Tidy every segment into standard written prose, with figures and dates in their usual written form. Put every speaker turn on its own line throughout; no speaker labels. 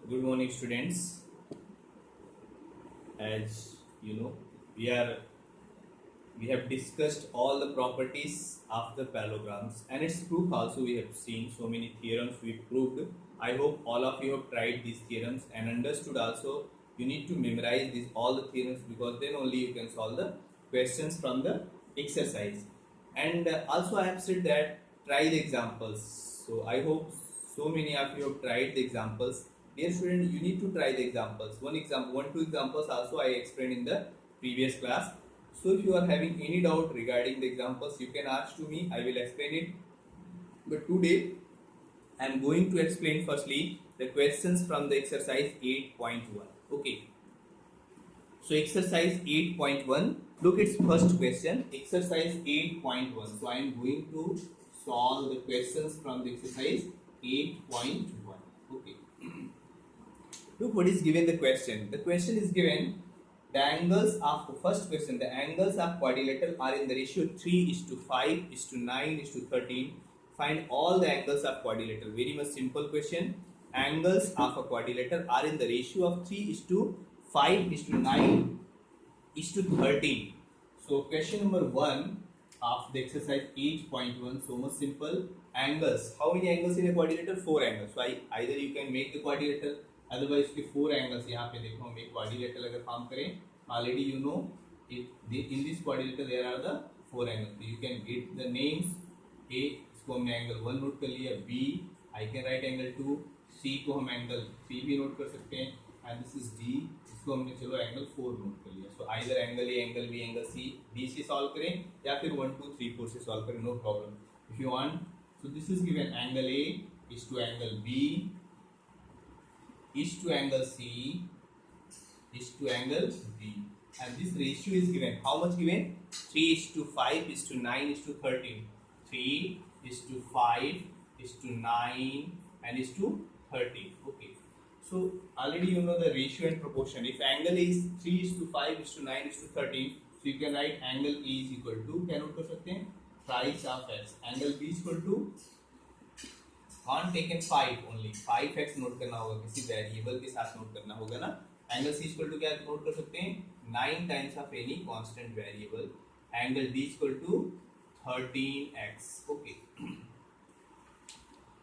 Good morning, students. As you know, we are we have discussed all the properties of the parallelograms and its proof. Also, we have seen so many theorems we proved. I hope all of you have tried these theorems and understood. Also, you need to memorize these all the theorems because then only you can solve the questions from the exercise. And also, I have said that try the examples. So I hope so many of you have tried the examples. Dear student, you need to try the examples. Two examples also I explained in the previous class. So if you are having any doubt regarding the examples, you can ask to me. I will explain it. But today I am going to explain firstly the questions from the exercise 8.1. Okay. So exercise 8.1. Look, its first question. Exercise 8.1. So I am going to solve the questions from the exercise 8.1. Okay. Look what is given the question. The question is given the angles of the first question. The angles of quadrilateral are in the ratio 3 is to 5 is to 9 is to 13. Find all the angles of quadrilateral. Very much simple question. Angles of a quadrilateral are in the ratio of 3 is to 5 is to 9 is to 13. So question number 1 of the exercise 8.1, so much simple. Angles. How many angles in a quadrilateral? 4 angles. So either you can make the quadrilateral, otherwise इसके 4 angles यहाँ पे देखो हम एक quadrilateral अगर form करें, already you know in this quadrilateral there are the 4 angles. So you can get the names. A इसको हमने angle 1 नोट कर लिया, B I can write angle 2, C को हम angle 3 भी नोट कर सकते हैं, and this is D, इसको हमने चलो एंगल 4 नोट कर लिया. So either angle A, angle B, angle C, D से सॉल्व करें या फिर 1 2 3 4 से सॉल्व करें, no problem if you want. So this is given angle A is to angle B is to angle C is to angle D, and this ratio is given. How much given? 3 is to 5 is to 9 is to 13. 3 is to 5 is to 9 and is to 13. Okay. So already you know the ratio and proportion. If angle is 3 is to 5 is to 9 is to 13, so you can write angle A is equal to, क्या note कर सकते हैं, price of x. Angle B is equal to one taken 5 only, 5x note करना होगा, किसी variable के साथ note करना होगा ना. एंगल C इक्वल टू क्या नोट कर सकते हैं, 9 times of any constant variable. Angle D equal to 13x. Okay,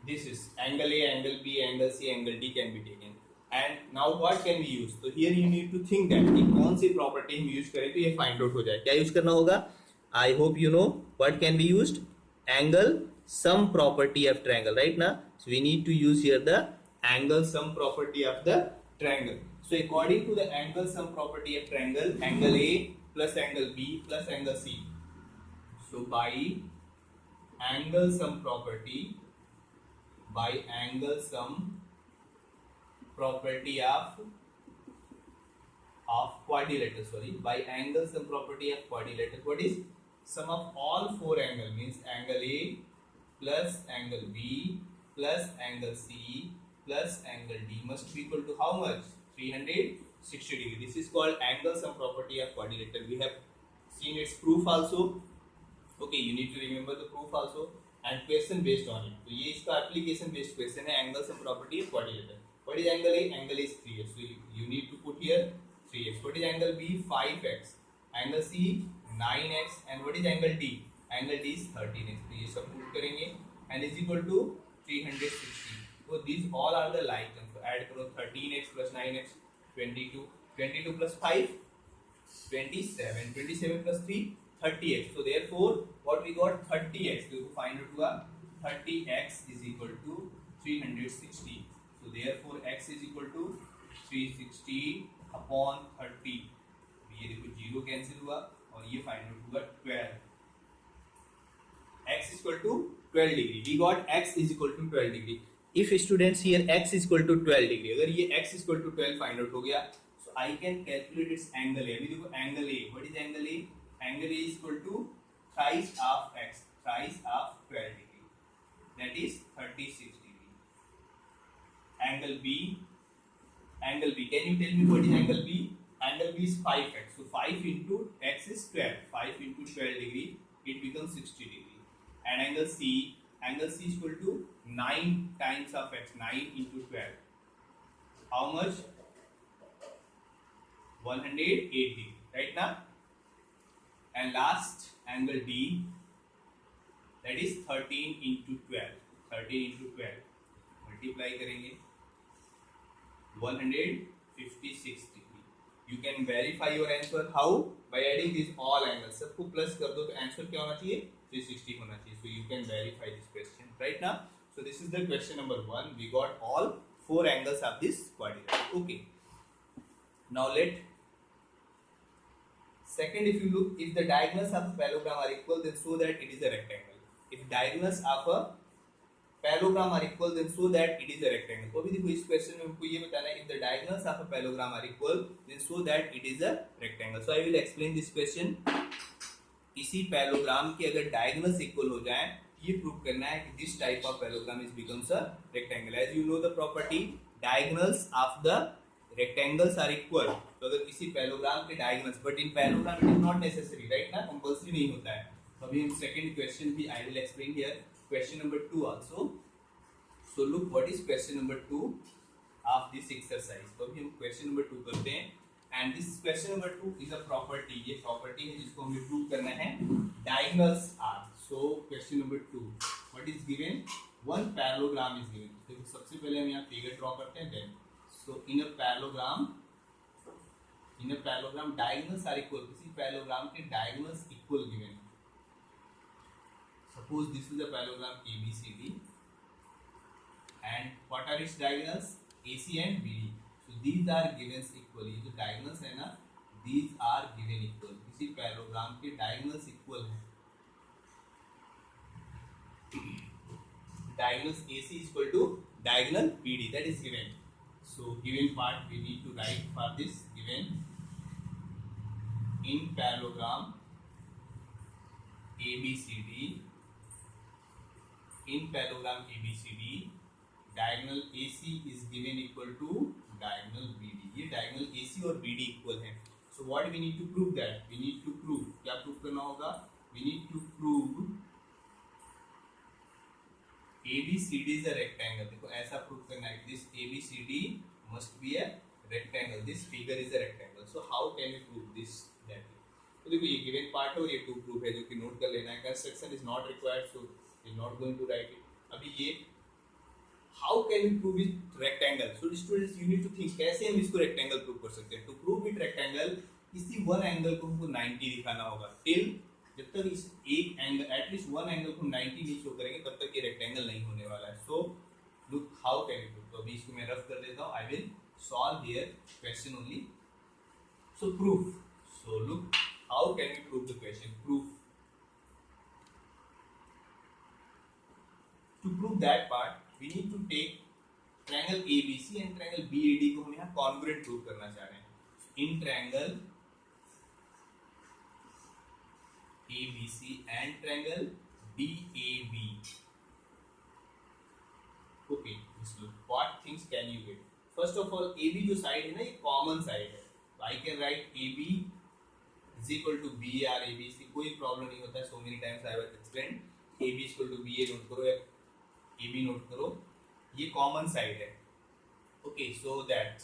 this is angle A, angle B, angle C, angle D can be taken. And now what can we use? So here you need to think that कि कौन सी property हम use करें तो ये find out हो जाए. क्या use करना होगा? I hope you know what can be used. Angle sum property of triangle, right now. So we need to use here the angle sum property of the triangle. So according to the angle sum property of triangle, angle A plus angle B plus angle C. So by angle sum property, by angle sum property of quadrilateral, sorry, by angle sum property of quadrilateral, what is sum of all four angle, means angle A plus angle B plus angle C plus angle D must be equal to how much? 360 degree. This is called angle sum property of quadrilateral. We have seen its proof also. Okay, you need to remember the proof also and question based on it. तो ये इसका application based question है, angle sum property of quadrilateral. What is angle A? Angle is 3x. So you need to put here 3x. What is angle B? 5x. Angle C 9x. And what is angle D? Angle D is 13x. तो ये सब put करेंगे and is equal to 360. So these all are the like terms. So add करो 13x plus 9x 22. 22 plus 5 27. 27 plus 3 30x. So therefore what we got 30x. So to find out हुआ 30x is equal to 360. So therefore x is equal to 360 upon 30. ये देखो zero cancel हुआ और ये find out हुआ 12. x is equal to 12 degree. We got x is equal to 12 degree. If students here x is equal to 12 degree, अगर ये x is equal to 12 find out हो गया, so I can calculate its angle A. अभी देखो angle A. What is angle A? Angle A is equal to thrice of x, thrice of 12 degree. That is 36 degree. Angle B. Angle B. Can you tell me what is angle B? Angle B is 5x. So 5 into x is 12. 5 into 12 degree, it becomes 60 degree. And angle C is equal to 9 times of x. 9 into 12. how much? 180, right now. And last angle D, that is 13 into 12. 13 into 12 multiply करेंगे 156 degree. You can verify your answer how? By adding these all angles. सबको plus कर दो तो answer क्या होना चाहिए? 360 होना चाहिए. So you can verify this question right now. So this is the question number 1. We got all 4 angles of this quadrilateral. Okay. Now let second, if you look, if the diagonals of a parallelogram are equal, then show that it is a rectangle. If diagonals of a parallelogram are equal, then show that it is a rectangle. तो अभी देखो इस question में हमको ये बताना है, if the diagonals of a parallelogram are equal, then show that it is a rectangle. So I will explain this question. किसी पैलोग्राम के अगर डायगोनल्स इक्वल हो जाएं, ये प्रूव करना है कि this type of parallelogram is becomes a rectangle. As you know the property, diagonals of the rectangles are equal. तो अगर किसी पैलोग्राम के diagonals, but in parallelogram it is not necessary, right ना, कंपल्सरी नहीं होता है. तो अभी हम सेकंड क्वेश्चन भी I will explain here. Question number 2 also. So look what is question number 2 of this exercise. तो अभी हम क्वेश्चन नंबर 2 करते हैं. And this question number 2 is a property. ये प्रॉपर्टी है जिसको हमें प्रूव करना है. Diagonals are. So question number 2, what is given? One parallelogram is given. देखो सबसे पहले हम यहाँ फिगर ड्रॉ करते हैं. Then so in a parallelogram diagonals are equal. किसी पैरेललोग्राम के diagonals equal given. Suppose this is a parallelogram ABCD and what are its diagonals? AC and BD. So these are given equally. जो diagonals है ना, these are given equal. किसी parallelogram के diagonals equal है. Diagonals AC is equal to diagonal BD. That is given. So given part we need to write for this. Given in parallelogram ABCD. In parallelogram ABCD, diagonal AC is given equal to diagonal BD. ये diagonal AC और BD equal है. So what we need to prove that? We need to prove, क्या prove करना होगा? We need to prove ABCD is a rectangle. देखो ऐसा prove करना है. This ABCD must be a rectangle. This figure is a rectangle. So how can we prove this? That way. तो देखो ये given part है और ये टू प्रूफ है जो कि नोट कर लेना है. Construction is not required, so we are not going to write it. अभी ये how can we prove it rectangle? So students you need to think कैसे हम इसको rectangle prove कर सकते हैं. To prove it rectangle, इसी one angle को हमको 90 दिखाना होगा. Till जब तक इस एक एंगल, एटलीस्ट वन एंगल को 90 नहीं शो करेंगे तब तक ये रेक्टेंगल नहीं होने वाला है. So look how can we prove. तो अभी इसको मैं रफ कर देता हूँ. I will solve here question only. So proof. So look how can we prove the question. Proof. To prove that part, we need to take triangle ABC and triangle BAD को हम यहाँ congruent prove करना चाह रहे हैं. In triangle ABC and triangle DAB. Okay, let's look. What things can you get? First of all, AB जो side है ना, ये common side है. So I can write AB is equal to BA or ABC. कोई problem नहीं होता है. So many times I have explained. AB is equal to BA note करो या AB नोट करो. ये कॉमन साइड है. ओके, सो दैट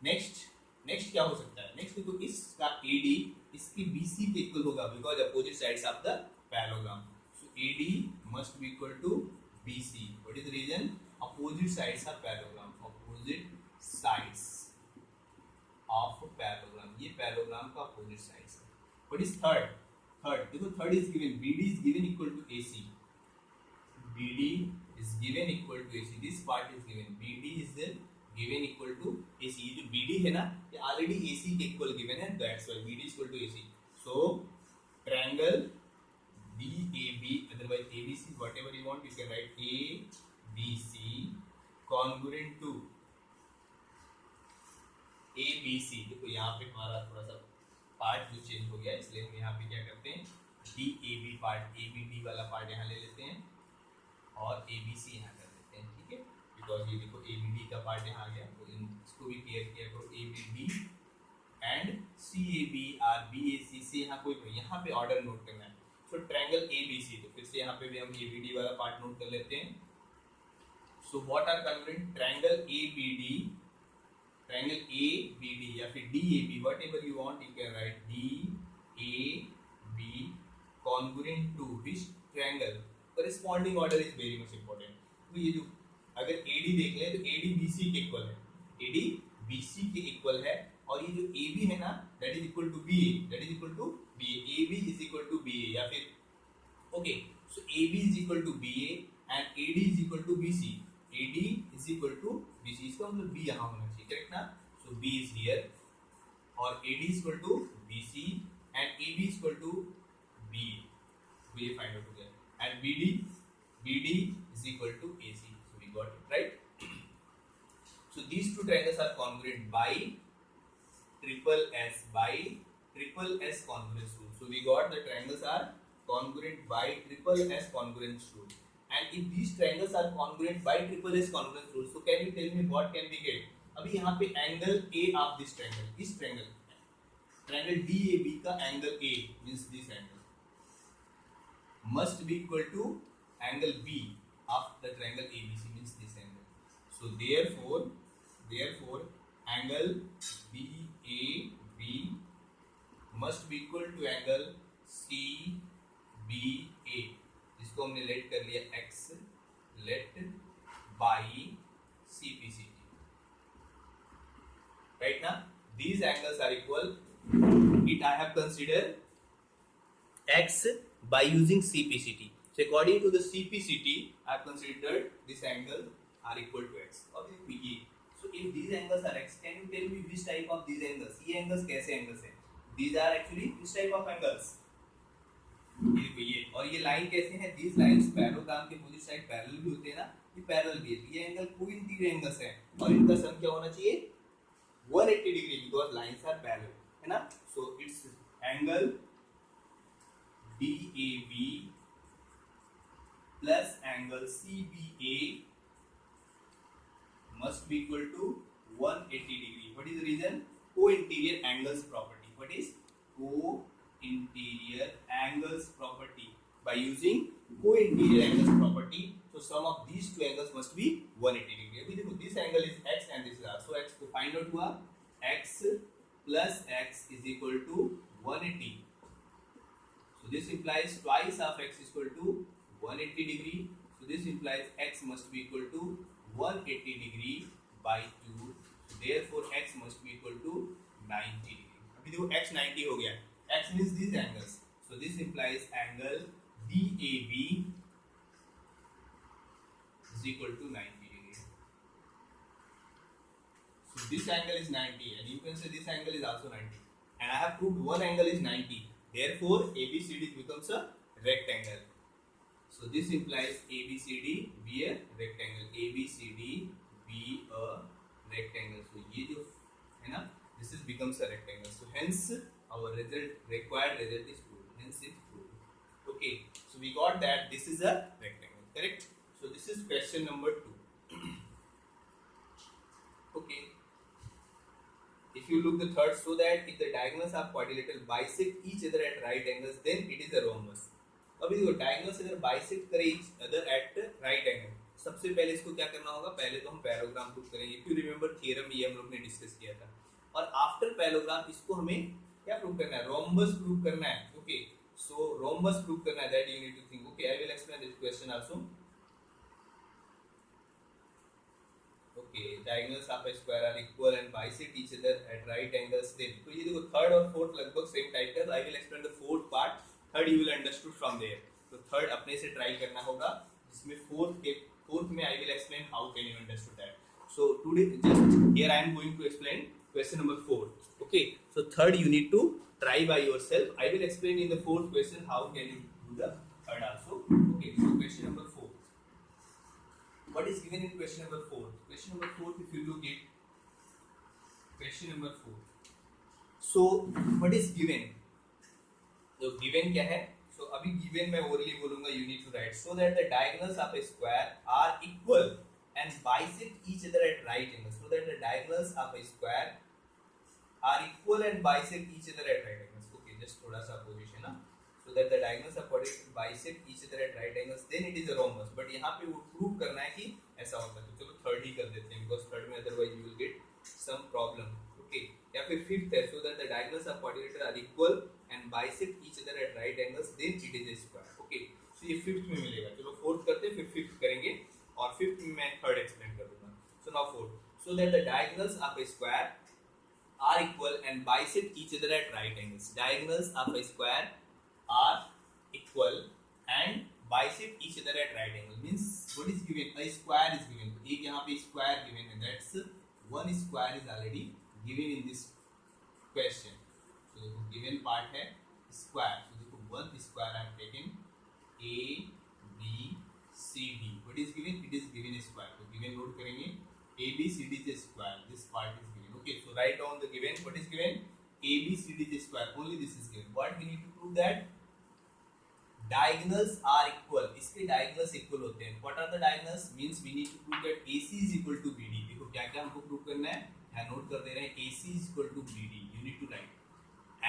नेक्स्ट क्या हो सकता है. नेक्स्ट देखो इसका AD इसकी BC के इक्वल होगा because opposite sides of the parallelogram. So AD must be equal to BC. What is the reason? Opposite sides of parallelogram. Opposite sides of parallelogram. ये पैरेललोग्राम का अपोजिट साइड्स है. What is third देखो third is given. BD is given equal to AC. BD is given equal to AC. This part is given. BD is given equal to AC. ये जो BD है ना, ये already AC के equal given है. That's why BD is equal to AC. So triangle DAB, otherwise ABC, whatever you want, you can write ABC congruent to ABC. देखो यहाँ पे हमारा थोड़ा सा पार्ट जो चेंज हो गया, इसलिए हम यहाँ पे क्या करते हैं, DAB पार्ट, ABD वाला पार्ट यहाँ ले लेते हैं और ABC यहाँ कर देते हैं. ठीक है, बिकॉज ये देखो ABD का पार्ट यहाँ आ गया. तो इसको भी क्लियर किया करो. ABD एंड CAB और BAC से यहाँ कोई यहाँ पे ऑर्डर नोट करना है. सो ट्रायंगल ABC. तो फिर से यहाँ पे भी हम ABD वाला पार्ट नोट कर लेते हैं. So what are congruent? Triangle ABD triangle ABD या फिर DAB, whatever you want you can write DAB congruent to which triangle, corresponding order is very much important. तो ये जो अगर AD देख लें तो AD BC के इक्वल है, AD BC के इक्वल है, और ये जो AB है ना that is equal to BA, that is equal to BA, AB is equal to BA या फिर okay, so AB is equal to BA and AD is equal to BC, AD is equal to BC, इसका मतलब B यहाँ होना चाहिए, correct ना? So B is here और AD is equal to BC and AB is equal to BA, we find out together, and BD is equal to AC, so we got it right. So these two triangles are congruent by triple S congruence rule. So we got the triangles are congruent by triple S congruence rule. And if these triangles are congruent by triple S congruence rule, so can you tell me what can we get? अभी यहाँ पे angle A of this triangle, इस triangle DAB का angle A means this angle must be equal to angle B of the triangle ABC means this angle. So therefore angle BAB must be equal to angle CBA, जिसको हमने late कर लिया X, let by CPCT, right now these angles are equal. It I have considered X by using CPCT. So according to the CPCT, I have considered this angle are equal to X. Okay, so if these angles are X, can you tell me which type of these angles? ये angles कैसे angles हैं? These are actually which type of angles? ये और ये line कैसे हैं? These lines पैरोग्राम के पूरी साइड पैरेलल भी होते हैं ना, ये पैरेलल भी है, ये एंगल कोइंसिडेंट एंगल्स हैं और इनका सम क्या होना चाहिए? 180 degree, because lines are parallel, है ना? So it's angle DAB plus angle CBA must be equal to 180 degree. What is the reason? Co-interior angles property. What is co-interior angles property? By using co-interior angles property, so sum of these two angles must be 180 degree. अभी देखो this angle is X and this is R. So X को find out हुआ, X plus X is equal to 180. So this implies twice of X is equal to 180 degree. So this implies X must be equal to 180 degree by 2. So therefore X must be equal to 90 degree. अभी देखो X 90 हो गया. X means these angles. So this implies angle DAB is equal to 90 degree. So this angle is 90 and you can say this angle is also 90. And I have proved one angle is 90. Therefore ABCD becomes a rectangle. So this implies ABCD be a rectangle. ABCD be a rectangle. So ये जो है ना, this is becomes a rectangle. So hence our required result is proved. Hence it's proved. Okay. So we got that this is a rectangle. Correct. So this is question number 2. Okay. If you look the third, so that if the diagonals of quadrilateral bisect each other at right angles, then it is a rhombus. अभी देखो diagonals अगर bisect करे each other at right angle, सबसे पहले इसको क्या करना होगा? पहले तो हम पैराग्राम प्रूव करेंगे. इफ यू रिमेंबर थ्योरम ये हम लोग ने डिस्कस किया था. और आफ्टर पैराग्राम इसको हमें क्या प्रूव करना है? रोम्बस प्रूव करना है. ओके, सो रोम्बस प्रूव करना है. That you need to think. Okay, I will explain this question also. Okay, diagonals of a square are equal and bisect each other at right angles. Then तो ये देखो third और fourth लगभग same type का. I will explain the fourth part. Third you will understood from there. तो third अपने से try करना होगा, जिसमें फोर्थ में I will explain how can you understood that. So today just here I am going to explain question number 4. Okay, so third you need to try by yourself. I will explain in the fourth question how can you do the third also. Okay, so question number 4. What is given in question number 4? Question number 4, if you look at question number 4. So what is given? So given क्या है? So अभी given मैं orally बोलूँगा. You need to write so that the diagonals of a square are equal and bisect each other at right angles. So that the diagonals of a square are equal and bisect each other at right angles. Okay, just थोड़ा सा position ना. So that the diagonals of quadrilateral bisect each other at right angles, then it is a rhombus. But यहाँ पे वो prove करना है कि ऐसा होता है. तो चलो थर्ड ही कर देते हैं, because थर्ड में otherwise you will get some problem. diagonals of quadrilateral are equal and bisect each other at right angles, then it is a square. Okay, so ये फिफ्थ में मिलेगा. चलो फोर्थ करते हैं, फिर फिफ्थ करेंगे और फिफ्थ में मैं थर्ड एक्सप्लेन कर दूंगा. So now fourth. So that the diagonals of a square are equal and bisect each other at right angles. Diagonals of a square are equal and bisect each other at right angles. Means what is given? A square is given. एक यहाँ पे square given है. That's one square is already given in this question. So देखो given part है square. So देखो one square I have taken A B C D. What is given? It is given a square. तो given note करेंगे. A B C D is a square. This part is given. Okay, so write down the given. What is given? A B C D is a square. Only this is given. What we need to prove that diagonals are equal. इसके diagonals equal होते हैं. What are the diagonals? Means we need to prove that AC is equal to BD. देखो क्या क्या हमको prove करना है. यहाँ note कर दे रहे हैं. AC is equal to BD. You need to write.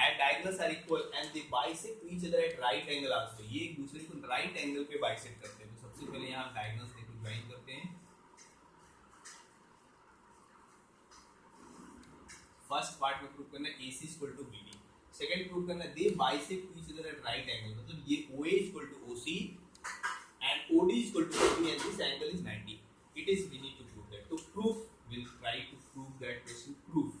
And diagonals are equal and they bisect each other at right angle also. ये एक दूसरे को right angle पे bisect करते हैं. तो सबसे पहले यहाँ diagonals देखो ज्वाइन करते हैं. फर्स्ट पार्ट में प्रूव करना है AC equal to BD. Second prove करना है they bisect each other at right angle. मतलब ये OA equal to OC and OD equal to OB and this angle is 90. It is we need to prove that. तो proof will try to prove that question. Proof.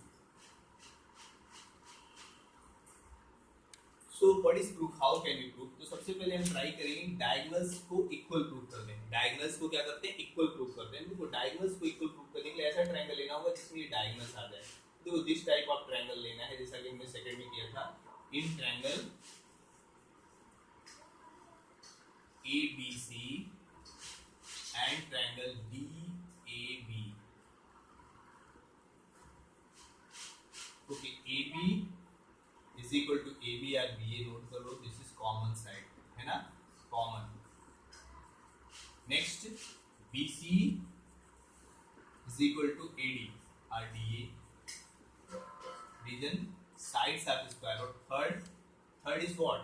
So what is proof? How can we prove? तो सबसे पहले हम try करेंगे diagonals को equal prove कर दें. Diagonals को क्या करते हैं? इक्वल प्रूव करते हैं. देखो डायगोनल्स को इक्वल प्रूव करने के लिए ऐसा ट्रायंगल लेना होगा जिसमें ये डायगोनल्स आ जाए. तो दिस टाइप ऑफ ट्रायंगल लेना है जैसा कि हमने सेकंड में किया था. In triangle ABC and triangle DAB. Okay, AB is equal to AB और BA. नोट कर लो, दिस इज कॉमन साइड है ना, common. Next BC is equal to AD और DA. Reason sides of square. और थर्ड इज व्हाट?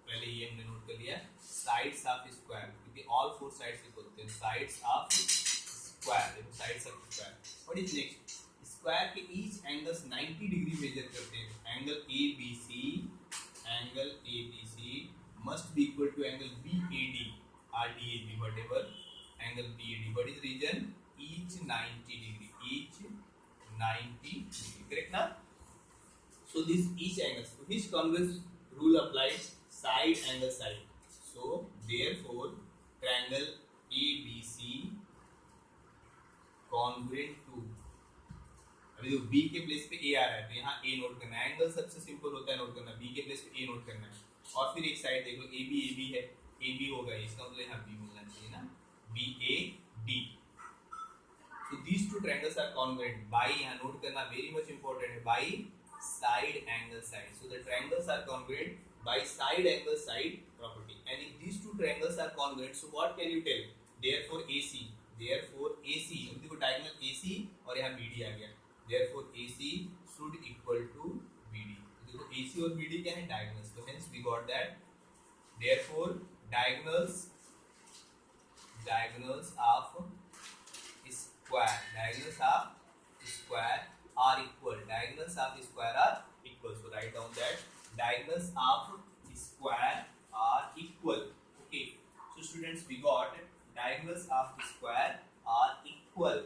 पहले ये हमने नोट कर लिया, साइड्स ऑफ स्क्वायर, क्योंकि ऑल फोर साइड्स से बोलते हैं साइड्स ऑफ स्क्वायर. देखो sides of square. What is next? Square के ईच एंगल्स 90 डिग्री मेजर करते हैं. Angle ABC must be equal to angle BAD or DAB, whatever angle BAD. What is region? Each 90 degree. Each 90 degree. Correct na? So this each angle. So which congruence rule applies? Side angle side. So therefore triangle ABC congruent to, अभी जो B के place पे A आ रहा है तो यहाँ A note करना है. एंगल सबसे सिंपल होता है नोट करना. B के प्लेस पे A नोट करना है. और फिर एक साइड देखो AB है, AB होगा, इसका मतलब यहाँ B मिलना चाहिए ना, BAD. So these two triangles are congruent by, यहाँ नोट करना वेरी मच इंपॉर्टेंट है, by side angle side. So the triangles are congruent by side angle side property. And if these two triangles are congruent, so what can you tell? Therefore AC देखो diagonal AC और यहाँ BD आ गया. Therefore AC should equal to BD. देखो AC और BD क्या है? Diagonals. So hence we got that. Therefore diagonals of square are equal. Diagonals of square are equal. So write down that diagonals of square are equal. Okay. So students, we got diagonals of square are equal.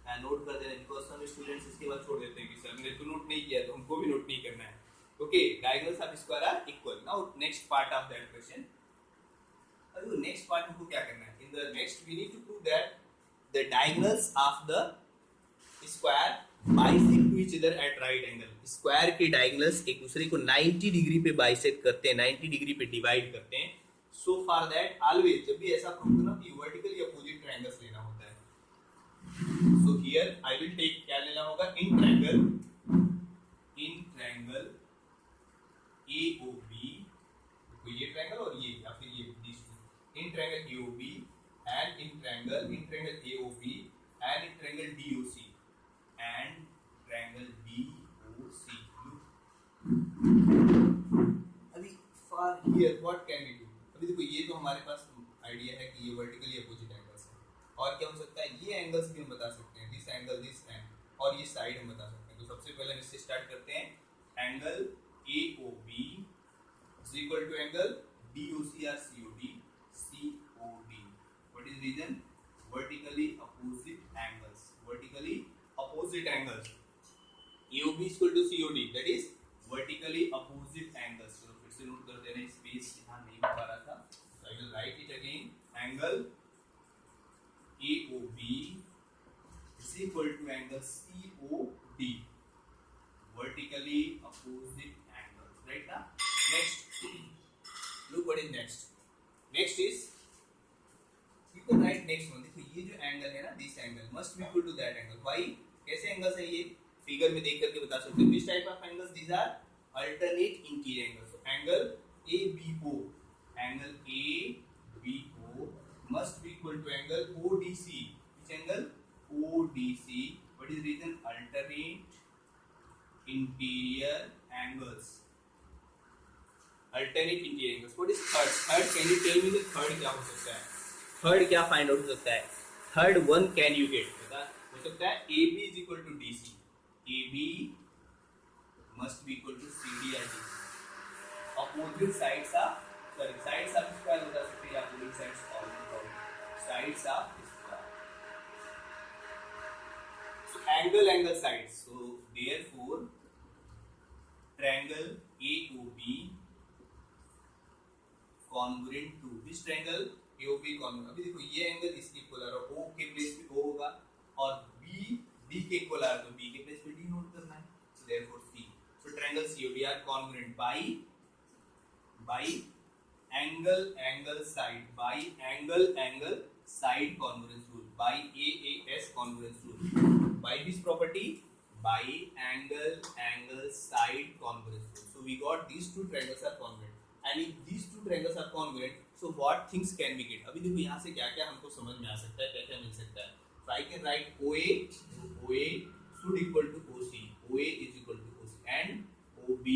And note कर देना because some students इसके बाद छोड़ देते हैं कि sir मैंने तो नोट नहीं किया तो हमको भी नोट नहीं करना है. Okay. Diagonals of square are equal. Now next part of that question. अब next part हमको क्या करना है? In the next we need to prove that the diagonals of the square bisect to each other at right angle. Square के diagonals एक दूसरे को 90 degree पे बाइसेक्ट करते हैं, 90 डिग्री पे डिवाइड करते हैं. सो फॉर दैट ऑलवेज जब भी ऐसा प्रूव करना कि वर्टिकली अपोजिट ट्रायंगल्स लेना होता है. So here I will take, क्या लेना होगा? In triangle AOB. तो ये ट्रायंगल और ये या फिर ये this two. In triangle AOB and in triangle AOB and in triangle DOC and triangle DOC. अभी for here what can we do? अभी देखो ये तो हमारे पास आइडिया है कि ये वर्टिकली अपोजिट एंगल्स हैं. और क्या हो सकता है? ये एंगल्स भी हम बता सकते हैं. दिस एंगल और ये साइड हम बता सकते हैं. तो सबसे पहले हम इससे स्टार्ट करते हैं. angle AOB is equal to angle DOC or COD. COD. What is reason? Vertically opposite angles. Vertically opposite angles. AOB is equal to COD. That is vertically opposite angles. So फिर से note कर देना, space यहाँ नहीं हो पा रहा था. So I will write it again. Angle AOB is equal to angle COD. Vertically opposite angles. Right now. Next. Look what is next. Next is you can write next one. देखो ये जो angle है ना, this angle must be equal to that angle. Why? कैसे angles है ये? Figure में देख करके बता सकते हो. Which type of angles? These are alternate interior angles. So angle ABO, angle ABO must be equal to angle ODC. Which angle? ODC. What is reason? Alternate interior angles. Alternate interior angles. What is third? Third, can you tell me the third क्या हो सकता है? Third क्या find out हो सकता है? Third one can you get? बता हो सकता है AB is equal to DC. AB must be equal to CD or DC. Opposite sides are sides of square बता सकते हैं, opposite sides sides of square. So angle sides. So therefore triangle AOB congruent to which triangle? AOB congruent. अभी देखो ये angle इसके equal है, O के place पे O होगा और B D के इक्वल है, तो B के प्लेस पे D नोट करना है. So therefore C. So triangle COD are congruent by angle side, by angle side congruence rule, by AAS congruence rule. By this property, by angle side congruence rule. So we got these two triangles are congruent. And if these two triangles are congruent, so what things can we get? अभी देखो यहाँ से क्या क्या हमको समझ में आ सकता है, क्या क्या मिल सकता है. So I can write OA should equal to OC. OA is equal to OC and OB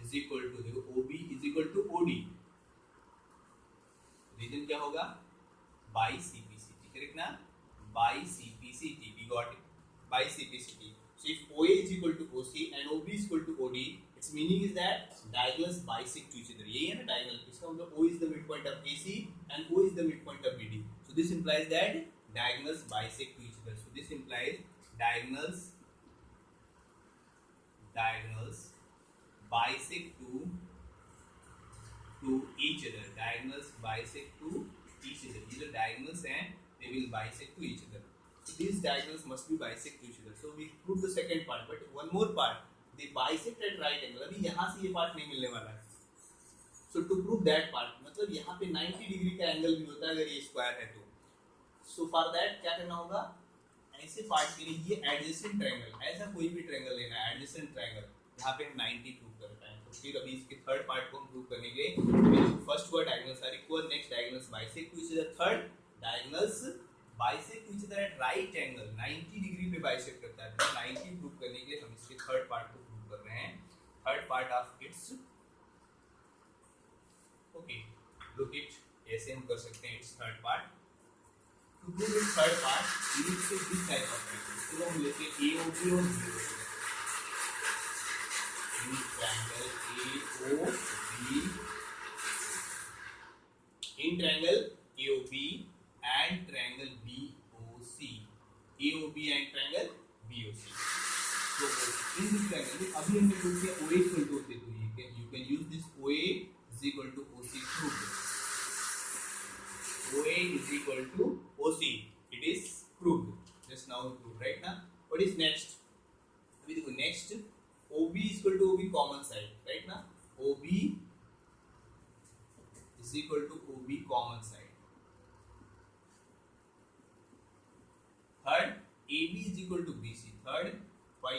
is equal to, देखो OB is equal to OD. Reason क्या होगा? By CPCT. Correct ना? By CPCT. We got it. By CPCT. So if OA is equal to OC and OB is equal to OD, its meaning is that diagonals bisect to each other. यही है ना diagonal. इसका मतलब O is the midpoint of AC and O is the midpoint of BD. So this implies that diagonals bisect to each other. So this implies diagonals bisect to each other. Diagonals bisect to each other. ये जो diagonals हैं, they will bisect to each other. So these diagonals must be bisect to each other. So we prove the second part, but one more part. They bisect at right angle. अभी यहाँ से ये part नहीं मिलने वाला है. So to prove that part, मतलब यहाँ पे 90 डिग्री का एंगल भी होता है अगर ये स्क्वायर है तो. So for that क्या करना होगा? ऐसे पार्ट के लिए ये एडजेसेंट ट्रायंगल, ऐसा कोई भी ट्रायंगल लेना है एडजेसेंट ट्रायंगल, यहाँ पे हम 90 प्रूव करते हैं. तो फिर अभी इसके थर्ड पार्ट को हम प्रूव करने के लिए फर्स्ट हुआ diagonals are equal, next diagonals bisect to each other, third diagonals bisect to each other at right angle, 90 degree पे बाइसेक्ट करता है. तो 90 प्रूव करने के लिए हम इसके थर्ड पार्ट को प्रूव कर रहे हैं. Third part of its, okay look it, ऐसे हम कर सकते हैं it's third part. To prove its third part, we need to take this type of triangle. So हम लेते हैं AOB और BOC. In triangle AOB and triangle BOC. AOB and triangle BOC. So in this triangle, अभी हमने prove किया OA is equal to OC, तो you can use this OA is equal to OC proved. OA is equal to OC. It is proved. Just now proved, right now. What is next? अभी देखो next OB is equal to OB common side, right now. OB is equal to OB common side. Third, AB is equal to BC. Third, why?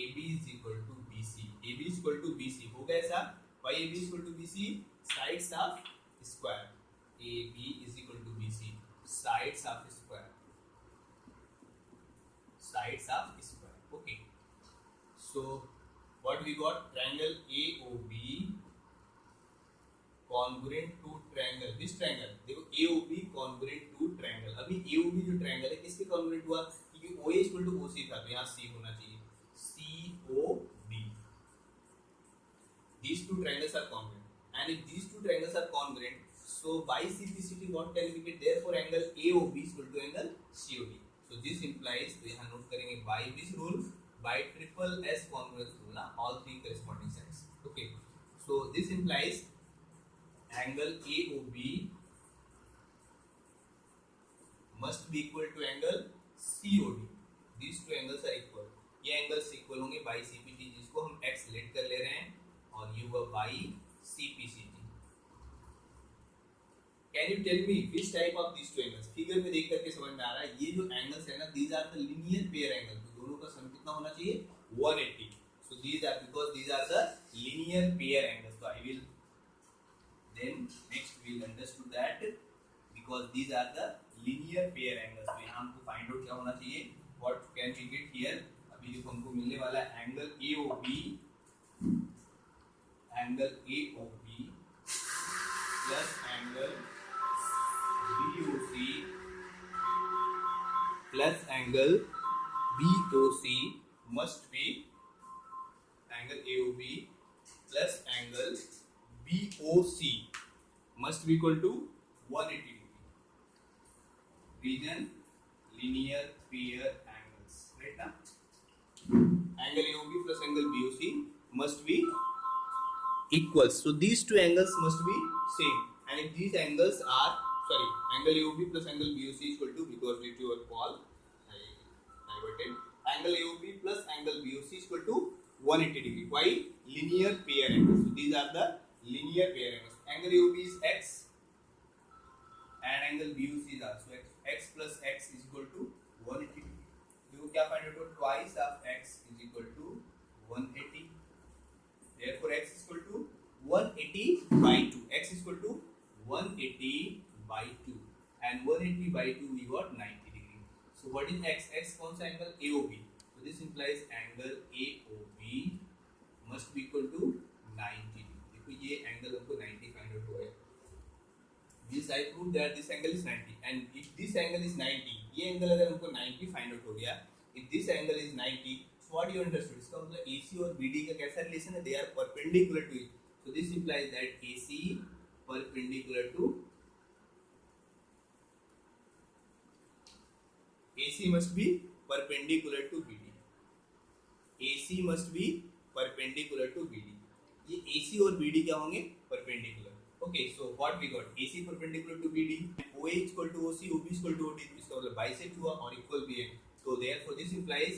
AB is equal to BC. AB is equal to BC. हो गया ऐसा? Why AB is equal to BC? Sides of square. AB is equal to BC. Sides of square. Sides of square. Okay. So what we got? Triangle AOB congruent to triangle. This triangle देखो AOB congruent to triangle. अभी AOB जो triangle है किसके congruent हुआ? क्योंकि OA equal to OC था, तो यहाँ C होना चाहिए. COD these two triangles are congruent, and if these two triangles are congruent, so by CPCT what can we get? Therefore angle AOB is equal to angle COD. So this implies, तो यहाँ note करेंगे by which rule? By triple S congruence rule ना, all three corresponding sides. Okay, so this implies angle AOB must be equal to angle COD. These two angles are equal. ये angles equal होंगे by CPT, जिसको हम x late कर ले रहे हैं, और ये हुआ by CPCT. Can you tell me which type of these two angles? Figure में देख करके समझ में आ रहा है, ये जो angles है ना, these are the linear pair angles. तो दोनों का सम कितना होना चाहिए? 180. So these are, because these are the linear pair angles. So I will then next we will understood that because these are the linear pair angles. तो यहाँ हमको find out क्या होना चाहिए? What can we get here? अभी देखो हमको मिलने वाला है angle AOB plus angle BOC plus angle BOC must be angle AOB plus angle BOC must be equal to 180 degree. Region linear pair angles, right now? Angle AOB plus angle BOC must be equal. So these two angles must be same. And if these angles are, sorry, angle AOB plus angle BOC is equal to, because due to a fall, I diverted, angle AOB plus angle BOC is equal to 180 degree. Why? Linear pair angles. So these are the linear pair angles. Angle AOB is x and angle BOC is also x. X plus x is equal to 180 degree. देखो क्या find out? Twice of x is equal to 180. Therefore x is equal to 180 by 2. X is equal to 180 by 2, and 180 by 2 we got 90 degree. So what is x? X कौन सा angle? AOB. So this implies angle AOB must be equal to 90 degree. देखो ये angle हमको 90 find out हुआ है. This I proved that this angle is 90, and if this angle is 90, ये angle अगर हमको 90 find out हो गया, if this angle is 90, so what you understood? इसका मतलब AC और BD का कैसा रिलेशन है? They are perpendicular to it. So this implies that AC perpendicular to AC must be perpendicular to BD. AC must be perpendicular to BD. ये AC और BD क्या होंगे? Perpendicular. Okay, so what we got? AC perpendicular to BD, OA is equal to OC, OB is equal to OD. इसका मतलब bisect हुआ और equal भी है. So therefore this implies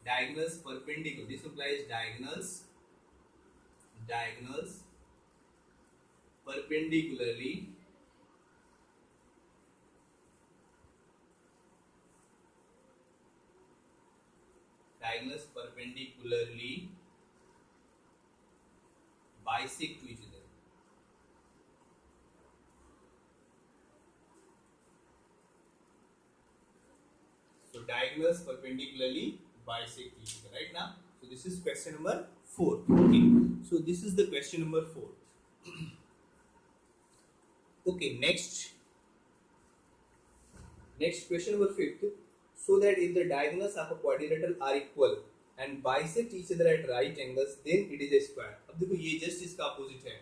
diagonals perpendicular. This implies diagonals perpendicularly bisect to each other. So diagonals perpendicularly bisect each other, right now? So this is question number 4. Okay, so this is the question number 4. Okay, next question number 5th. So that if the diagonals of a quadrilateral are equal and bisect each other at right angles, then it is a square. अब देखो ये just इसका opposite है.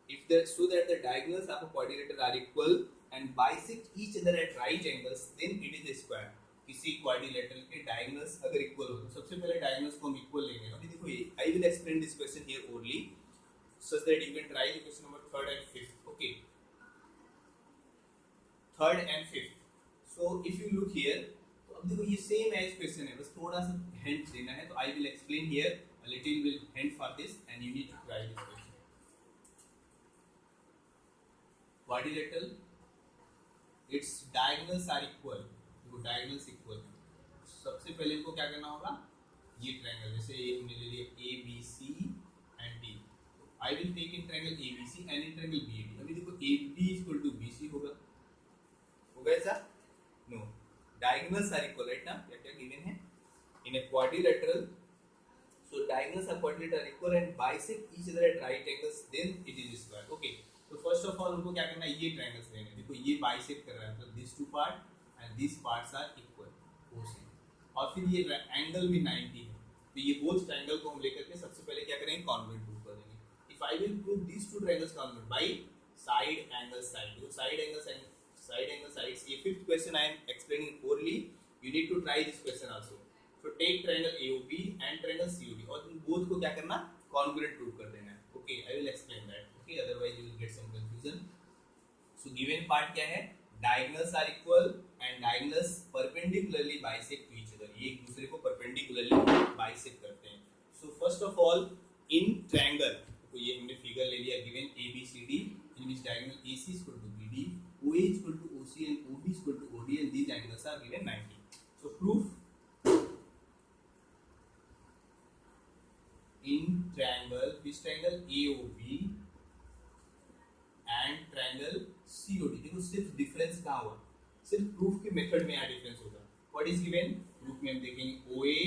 If the so that the diagonals of a quadrilateral are equal and bisect each other at right angles, then it is a square. किसी quadrilateral के diagonals अगर equal हो तो सबसे पहले डायगोनल्स को हम इक्वल लेंगे. अभी देखो ये आई will explain this question here only such that you can try the question number 3rd and 5th. Okay, 3rd and 5th. So if you look here, तो अब देखो ये सेम एज क्वेश्चन है, बस थोड़ा सा हिंट देना है. तो आई will explain here a little bit hint for this and you need to try this question. Quadrilateral, its diagonals are equal. देखो डायगोनल्स इक्वल है. सबसे पहले इनको क्या करना होगा? ये ट्रायंगल, जैसे ये हमने ले लिया ABC and D. I will take in triangle ABC and in triangle BD. अभी देखो AB इक्वल टू BC होगा ऐसा? No, diagonals are equal, right ना? क्या क्या गिवन है in a quadrilateral. So diagonals of quadrilateral are equal and bisect each other at right angles, then it is square. Okay, तो first of all हमको क्या करना है? ये ट्रायंगल्स लेने. देखो ये बाइसेक्ट कर रहा है, मतलब this two part and these parts are equal, और फिर ये एंगल भी 90 है. तो ये बोथ ट्रायंगल को हम लेकर के सबसे पहले क्या करेंगे? कॉन्ग्रुएंट प्रूव कर देंगे. if I will prove these two triangles congruent by side angle side, so side angle sides, ये fifth question I am explaining orally, you need to try this question also. So take triangle AOB and triangle COD और इन both को क्या करना, congruent prove कर देना है. Okay, I will explain that. Okay, otherwise you will get some confusion. So given part क्या है, diagonals are equal and diagonals perpendicularly bisect to each other, ये एक दूसरे को perpendicularly bisect करते हैं. So first of all in triangle, तो ये हमने फिगर ले लिया, given ABCD in which diagonal AC is equal to BD, OA is equal to OC and OB is equal to OD and these angles are given 90. So proof in triangle, which triangle AOB and triangle COD, देखो सिर्फ difference कहाँ हुआ, सिर्फ proof के method में यहाँ difference होगा. What is given, proof में हम देखेंगे OA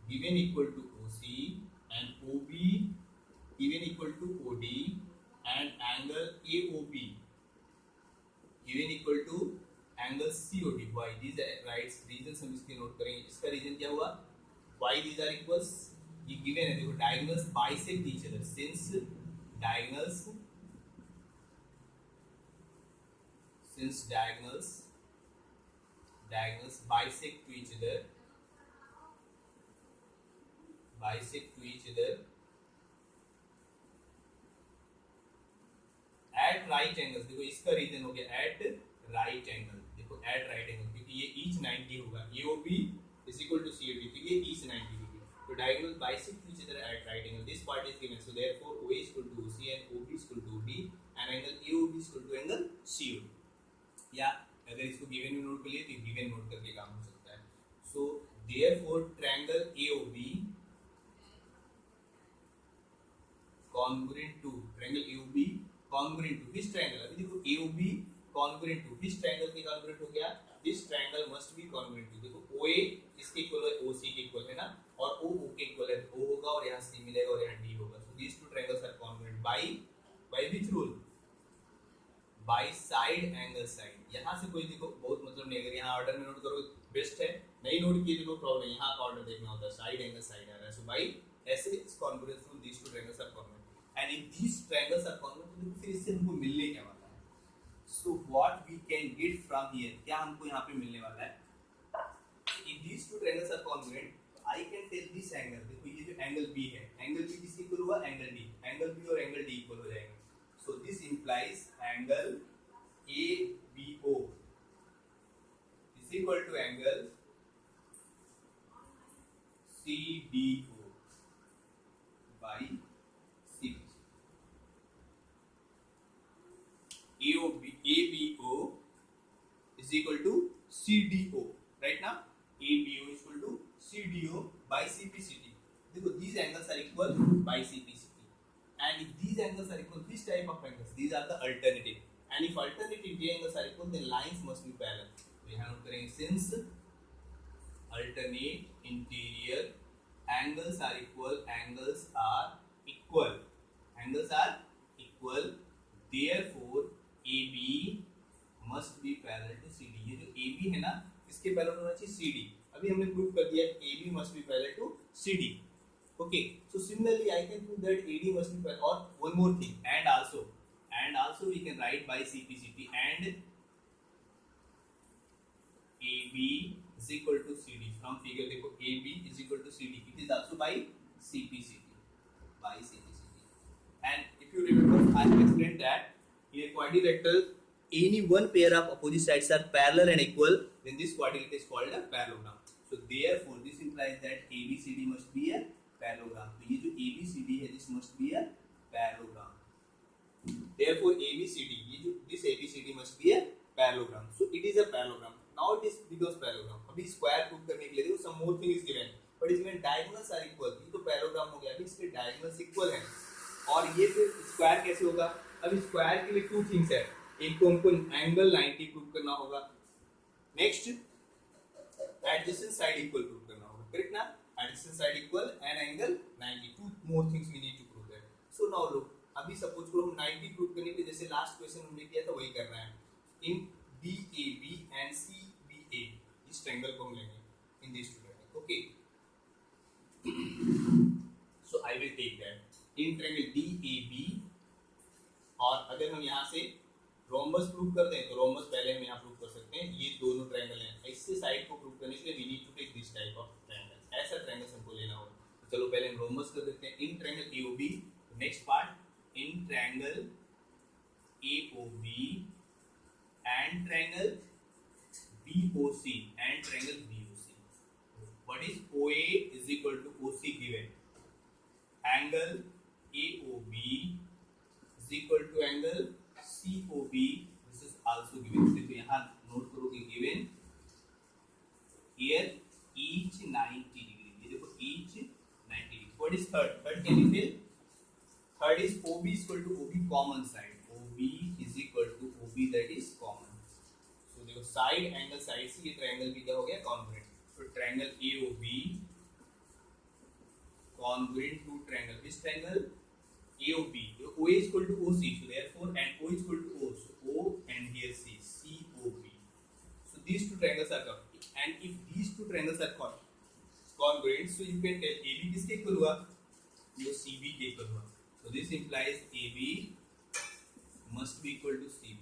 given equal to OC and OB given equal to OD and angle AOB given equal to angle COD. Why this rights reasons हम इसके नोट करेंगे. इसका रीजन क्या हुआ, व्हाई दीज आर इक्वल्स, ये गिवन है, देखो diagonals bisect each other, since diagonals bisect to each other at right angles. देखो इसका रीजन हो गया at right angle, देखो at right angle क्योंकि ये each 90 होगा, AOB is equal to COD, तो ये each 90 होगी, तो diagonal bisect to each other at right angle. This part is given, so therefore OA is equal to OC and OB is equal to OD and angle AOB is equal to angle COD. या अगर इसको given में note कर लिए तो given note करके काम हो सकता है. So therefore triangle AOB congruent to triangle AOB congruent to which triangle, अभी देखो AOB congruent to which triangle के congruent हो गया, this triangle must be congruent to, देखो OA इसके इक्वल है OC के इक्वल है ना, और O के इक्वल है, O होगा और यहाँ C मिलेगा और यहाँ D होगा. So these two triangles are congruent by which rule, by side angle side. यहाँ से कोई देखो बहुत मतलब नहीं, अगर यहाँ ऑर्डर में नोट करो बेस्ट है, नहीं नोट किए तो प्रॉब्लम, यहाँ का ऑर्डर देखना होता है, साइड एंगल साइड आ रहा है. सो बाई ऐसे इस congruence rule these two triangles are congruent and if these triangles are congruent, तो फिर इससे हमको मिलने क्या वाला है. So what we can get from here, क्या हमको यहाँ पे मिलने वाला है, if these two triangles are congruent I can tell this angle, देखो ये जो एंगल B है, एंगल B किसके इक्वल हुआ, एंगल D, एंगल B और एंगल D इक्वल हो जाएंगे. So this implies angle ABO is equal to angle CDO by CBC. ABO is equal to CDO, right now ABO is equal to CDO by CPCT. देखो these angles are equal by CPCT and if these angles are equal, this type of angles, these are the alternative. And if alternative J angles are equal, then lines must be parallel. तो यहाँ note करेंगे, since alternate interior angles are equal, therefore AB must be parallel to CD. ये जो AB है ना, इसके parallel होना चाहिए CD. अभी हमने प्रूव कर दिया AB must be parallel to CD. Okay, so similarly I can prove that AD must be parallel. Or one more thing, and also we can write by CPCT and AB is equal to CD. From figure देखो AB is equal to CD, it is also by CPCT. And if you remember, I have explained that in a quadrilateral any one pair of opposite sides are parallel and equal, then this quadrilateral is called a parallelogram. So therefore this implies that ABCD must be a parallelogram. तो ये जो ABCD है, this must be a parallelogram. Therefore ABCD, ये जो this ABCD must be a parallelogram. So it is a parallelogram. Now it is becomes parallelogram. अभी square prove करने के लिए देखो some more thing is given. But is given diagonals are equal. ये तो parallelogram हो गया. अभी इसके diagonals equal हैं. और ये फिर स्क्वायर कैसे होगा? अभी स्क्वायर के लिए two things है. एक तो हमको एंगल 90 प्रूव करना होगा. Next adjacent side equal prove करना होगा. करेक्ट ना? Adjacent side equal and angle 90. Two more things we need to prove that. So now look. अभी सपोज करो हम 90 प्रूव करने के लिए जैसे लास्ट क्वेश्चन हमने किया था वही करना है. इन DAB एंड CBA इस ट्रायंगल को हम लेंगे in this two triangle. Okay, so I will take that in triangle DAB अगर हम यहाँ से रोम्बस प्रूव करते हैं तो रोम्बस पहले हम यहाँ प्रूव कर सकते हैं, ये दोनों ट्रायंगल हैं, इससे साइड को प्रूव करने के लिए we need to take this type of triangle, ऐसा ट्रायंगल हमको लेना होगा। तो चलो पहले हम रोम्बस कर देते हैं in triangle AOB. Next part in triangle AOB and triangle BOC and triangle BOC. What is OA is equal to OC given? Angle AOB is equal to angle COB. This is also given. देखो यहाँ note करोगे given here each 90 degree. ये देखो each 90 degree. What is third? Third can you fill? Third is OB is equal to OB common side. OB is equal to OB that is common. देखो side angle side से ये triangle भी क्या हो गया congruent, तो triangle AOB congruent to triangle this triangle AOB, OA is equal to OC, so therefore and O is equal to O, so O and here C, COB, so these two triangles are congruent, and if these two triangles are congruent, so you can tell AB किसके equal हुआ, ये CB के equal हुआ, so this implies AB must be equal to CB.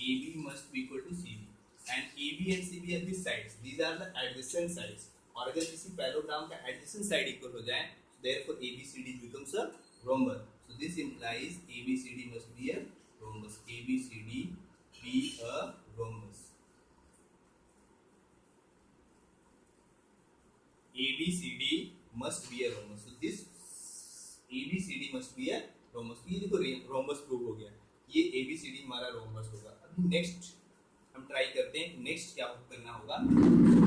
AB must be equal to CB and AB and CB are the sides, these are the adjacent sides, और अगर किसी पैरोग्राम का adjacent side equal हो जाए so therefore ABCD becomes a rhombus, so this implies ABCD must be a rhombus, ABCD be a rhombus, ABCD must be a rhombus, so this ABCD must be a rhombus, ये देखो rhombus prove हो गया, ये ABCD हमारा rhombus होगा। अभी next हम try करते हैं, नेक्स्ट क्या करना होगा,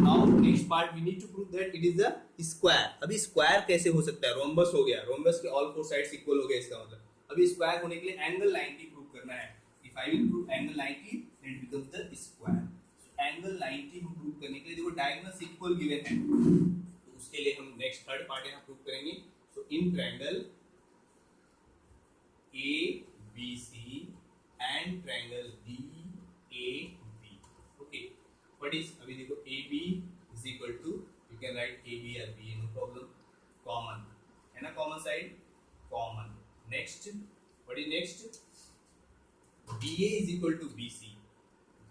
now next part we need to prove that it is a square. अभी स्क्वायर कैसे हो सकता है, रोम्बस हो गया, रोम्बस के ऑल फोर साइड्स इक्वल हो गए, इसका मतलब अभी स्क्वायर होने के लिए एंगल 90 प्रूव करना है। If I will prove angle 90 then it becomes the square. So angle 90 हम प्रूव करने के लिए देखो डायगोनल्स इक्वल गिवन है, तो उसके लिए हम नेक्स्ट थर्ड पार्ट यहां प्रूव करेंगे। So in triangle ABC and triangle DAB. Okay, what is अभी देखो AB is equal to, you can write AB or BA, no problem, common है ना, common side common. Next what is next, DA is equal to BC,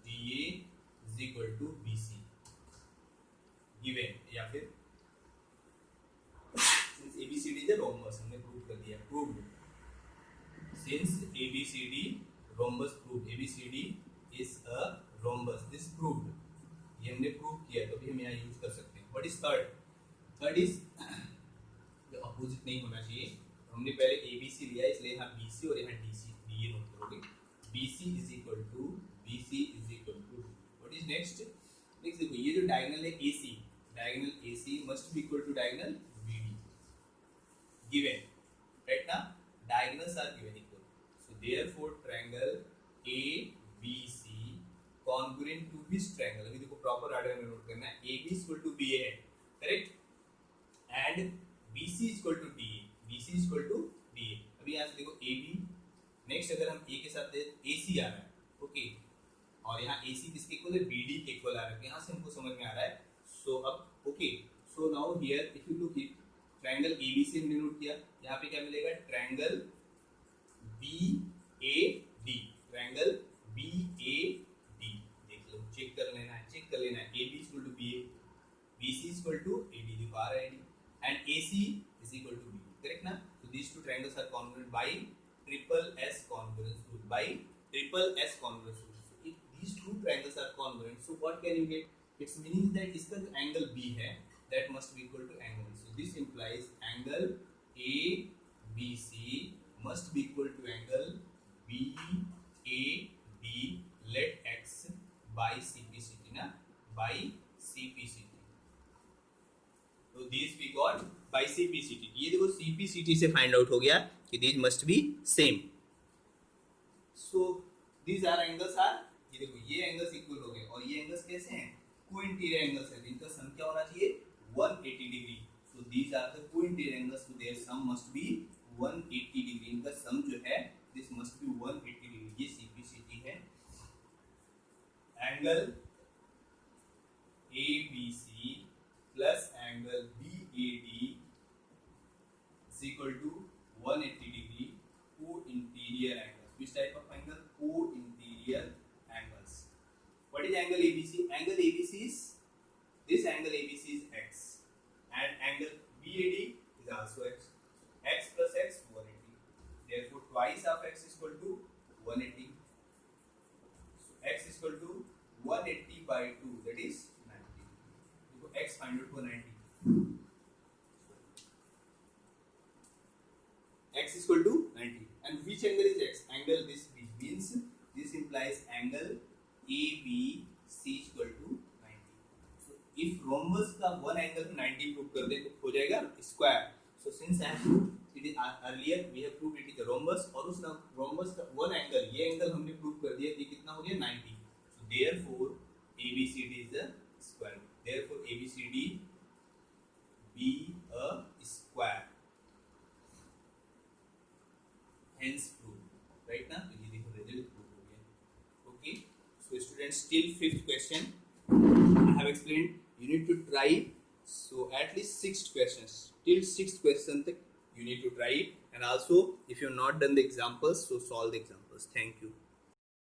DA is equal to BC given, या फिर since ABCD is a rhombus, हमने prove कर दिया, proved, since ABCD rhombus proved, ABCD is a rhombus, this proved, ये हमने prove किया तो अभी हम यहाँ यूज कर सकते हैं। What is third, third is ये अपोजिट नहीं होना चाहिए, तो हमने पहले ABC लिया इसलिए यहाँ BC और यहाँ DC, ये नोट करोगे, BC is equal to BC is equal to, what is next, next देखो ये जो डायगोनल है AC, diagonal AC must be equal to diagonal BD given, right ना, diagonals are given equal, so therefore triangle ABC congruent to this triangle, अभी देखो proper order में note करना है, AB is equal to BA है, correct, and BC is equal to DA, BC is equal to DA। अभी यहाँ से देखो AB, नेक्स्ट अगर हम A के साथ दे AC आ रहा है, ओके, और यहाँ AC किसके इक्वल है, BD के इक्वल आ रहा है, यहाँ से हमको समझ में आ रहा है। सो अब okay, so now here if you look it, triangle ABC हमने नोट किया, यहाँ पे क्या मिलेगा, ट्रायंगल BAD, ट्रायंगल BAD, देख लो, चेक कर लेना है, चेक कर लेना है, AB equal to BA, BC equal to AD, देखो आ रहा है AD, and AC is equal to BD, correct ना। So these two triangles are congruent by triple S congruence rule, by triple S congruence rule. So if these two triangles are congruent, so what can you get, it's meaning that इसका जो angle B है that must be equal to angle, so this implies angle ABC must be equal to angle BAD, let x by CPCT ना, by CPCT, so these we got by CPCT, ये देखो CPCT से find out हो गया कि these must be same, so these are angles are, ये देखो ये एंगल्स इक्वल हो गए, और ये एंगल्स कैसे हैं, कोइंटीरियर एंगल्स है, इनका सम क्या होना चाहिए, 180 degree, so these are the cointerior angles, so their sum must be 180 degree, इनका सम जो है this must be 180 degree, ये CPCT है। Angle ABC plus angle BAD is equal to 180 degree, co-interior angles, which type of real angles. What is angle ABC? Angle ABC is, this angle ABC is x, and angle BAD is also x. X plus x 180. Therefore twice of x is equal to 180. So x is equal to 180 by 2, that is 90. So x find out for 90. X is equal to 90. And which angle is x? Angle this, which means this implies angle ABC is equal to 90. So if rhombus का one angle 90 prove कर दे तो हो जाएगा square. So since I have proved it is earlier we have proved it is a rhombus, और उस rhombus का one angle, ये angle हमने prove कर दिया, ये कितना हो गया 90. So therefore ABCD is a square. Therefore ABCD be a square. Hence proof. Right now, ये देखो result proof हो गया. Okay. So students, till fifth question I have explained. You need to try. So at least 6 questions. Till 6th question तक you need to try it. And also, if you have not done the examples, so solve the examples. Thank you.